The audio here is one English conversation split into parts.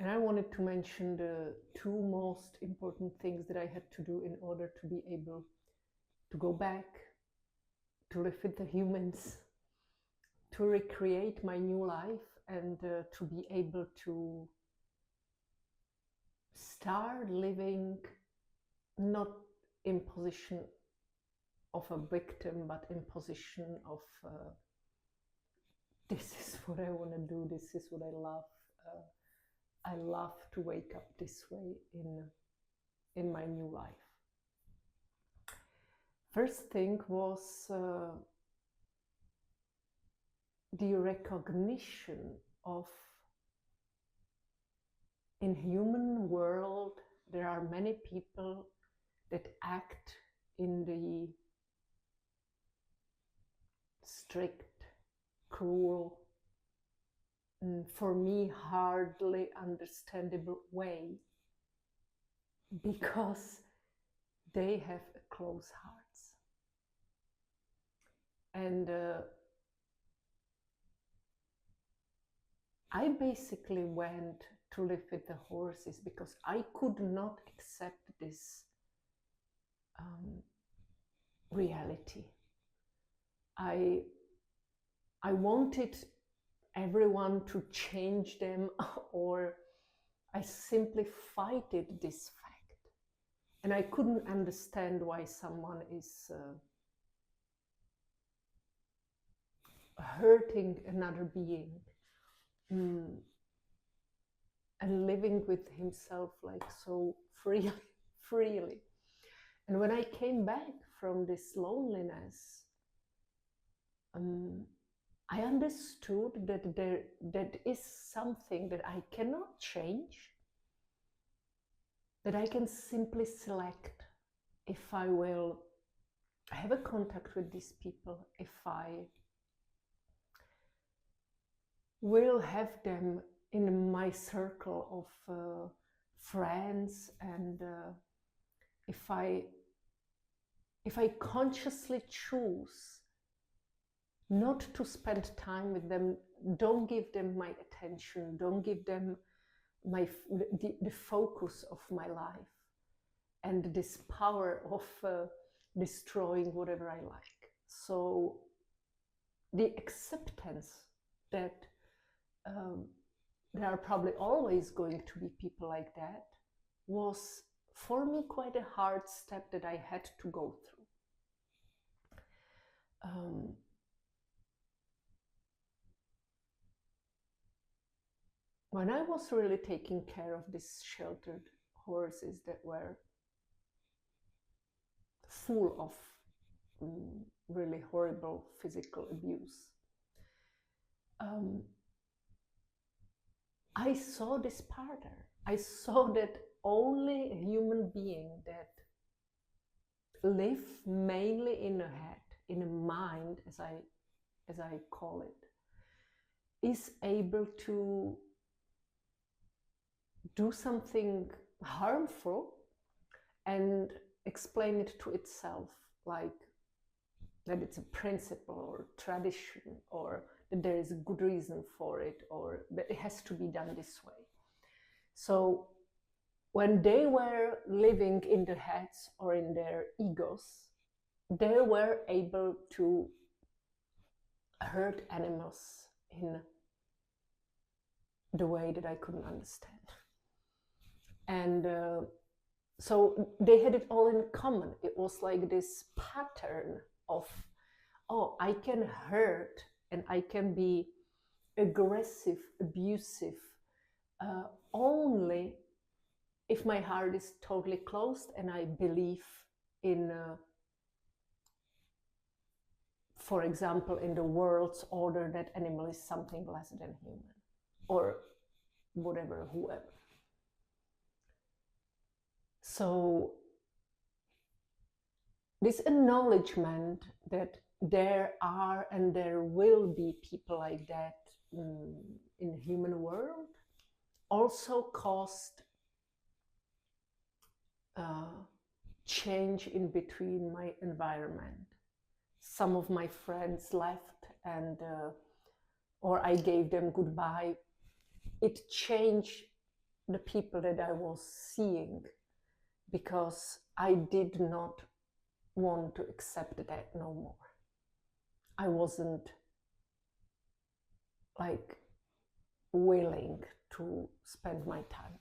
And I wanted to mention the two most important things that I had to do in order to be able to go back, to live with the humans, to recreate my new life, and to be able to start living not in position of a victim, but in position of this is what I want to do, this is what I love. I love to wake up this way in my new life. First thing was the recognition of, in human world, there are many people that act in the strict, cruel, for me hardly understandable way, because they have close hearts. And I basically went to live with the horses because I could not accept this reality. I wanted everyone to change them, or I simply fighted this fact. And I couldn't understand why someone is hurting another being and living with himself like so freely. And when I came back from this loneliness, I understood that is something that I cannot change, that I can simply select if I will have a contact with these people, if I will have them in my circle of friends, and if I consciously choose not to spend time with them, don't give them my attention, don't give them the focus of my life and this power of destroying whatever I like. So the acceptance that there are probably always going to be people like that was for me quite a hard step that I had to go through. When I was really taking care of these sheltered horses that were full of really horrible physical abuse, I saw this pattern. I saw that only a human being that live mainly in a head, in a mind, as I call it, is able to do something harmful and explain it to itself, like that it's a principle or tradition, or that there is a good reason for it, or that it has to be done this way. So when they were living in their heads or in their egos, they were able to hurt animals in the way that I couldn't understand. And so they had it all in common. It was like this pattern of, oh, I can hurt and I can be aggressive, abusive, only if my heart is totally closed and I believe in, for example, in the world's order that animal is something less than human, or whatever, whoever. So this acknowledgement that there are and there will be people like that in the human world also caused change in between my environment. Some of my friends left, and or I gave them goodbye. It changed the people that I was seeing, because I did not want to accept that no more. I wasn't like willing to spend my time.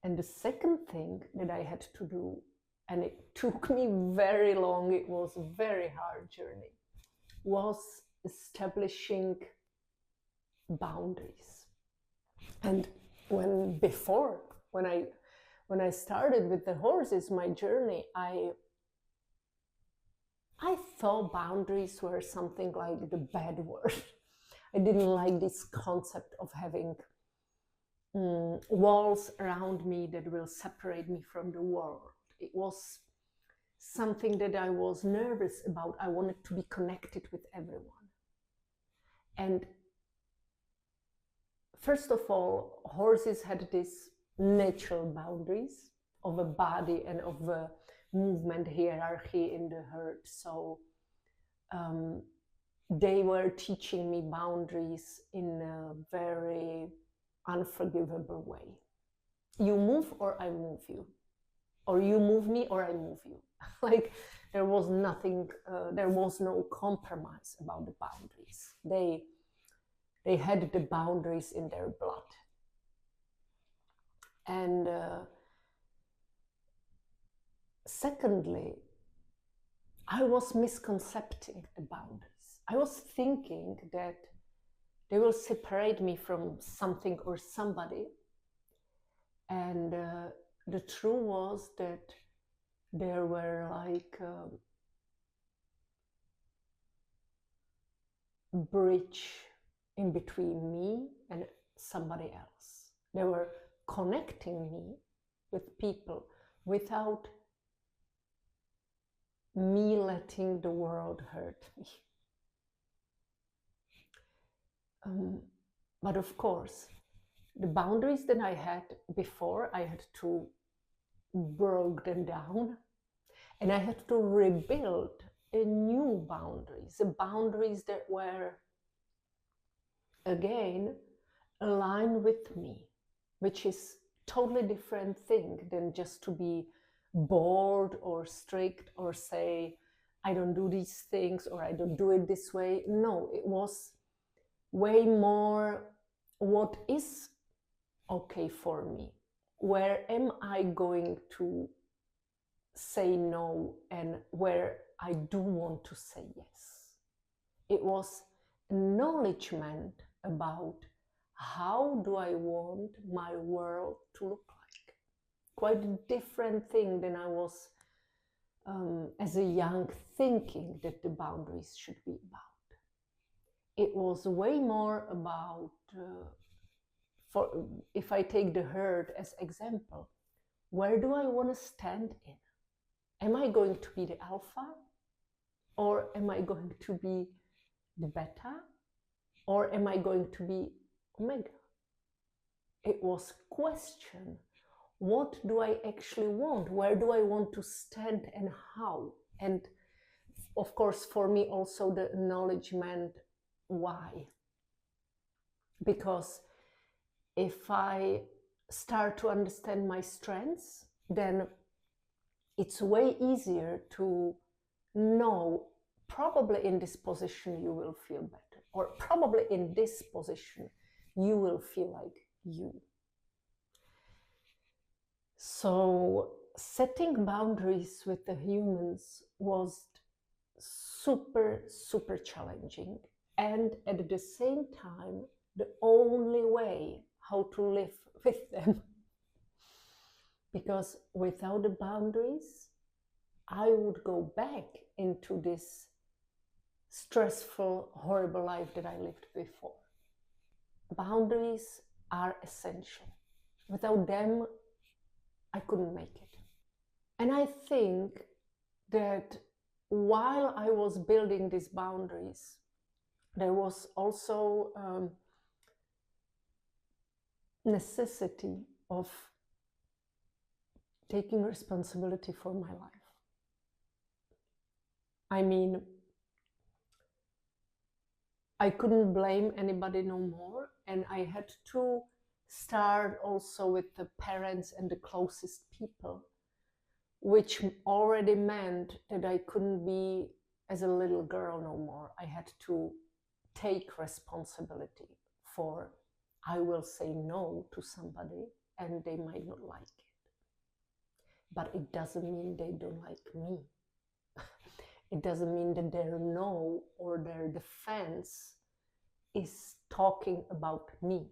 And the second thing that I had to do, and it took me very long, it was a very hard journey, was establishing boundaries. And when I started with the horses, my journey, I thought boundaries were something like the bad word. I didn't like this concept of having walls around me that will separate me from the world. It was something that I was nervous about. I wanted to be connected with everyone. And first of all, horses had these natural boundaries of a body and of a movement hierarchy in the herd. So they were teaching me boundaries in a very unforgivable way. You move or I move you, or you move me or I move you. Like there was nothing, there was no compromise about the boundaries. They had the boundaries in their blood. And secondly, I was misconcepting the boundaries. I was thinking that they will separate me from something or somebody. And the truth was that there were like a bridge in between me and somebody else. They were connecting me with people without me letting the world hurt me. But of course, the boundaries that I had before, I had to break them down, and I had to rebuild a new boundaries, the boundaries that were, again, aligned with me, which is totally different thing than just to be bold or strict or say, I don't do these things or I don't do it this way. No, it was way more what is okay for me. Where am I going to say no and where I do want to say yes? It was acknowledgement about how do I want my world to look like. Quite a different thing than I was as a young thinking that the boundaries should be about. It was way more about, if I take the herd as example, where do I want to stand in? Am I going to be the alpha? Or am I going to be the beta? Or am I going to be omega? It was question, what do I actually want? Where do I want to stand and how? And of course, for me also the acknowledgement why. Because if I start to understand my strengths, then it's way easier to know probably in this position you will feel better, or probably in this position you will feel like you. So setting boundaries with the humans was super, super challenging, and at the same time the only way how to live with them. Because without the boundaries, I would go back into this stressful, horrible life that I lived before. Boundaries are essential. Without them, I couldn't make it. And I think that while I was building these boundaries, there was also necessity of taking responsibility for my life. I mean, I couldn't blame anybody no more, and I had to start also with the parents and the closest people, which already meant that I couldn't be as a little girl no more. I had to take responsibility for, I will say no to somebody and they might not like it. But it doesn't mean they don't like me. It doesn't mean that their no or their defense is talking about me.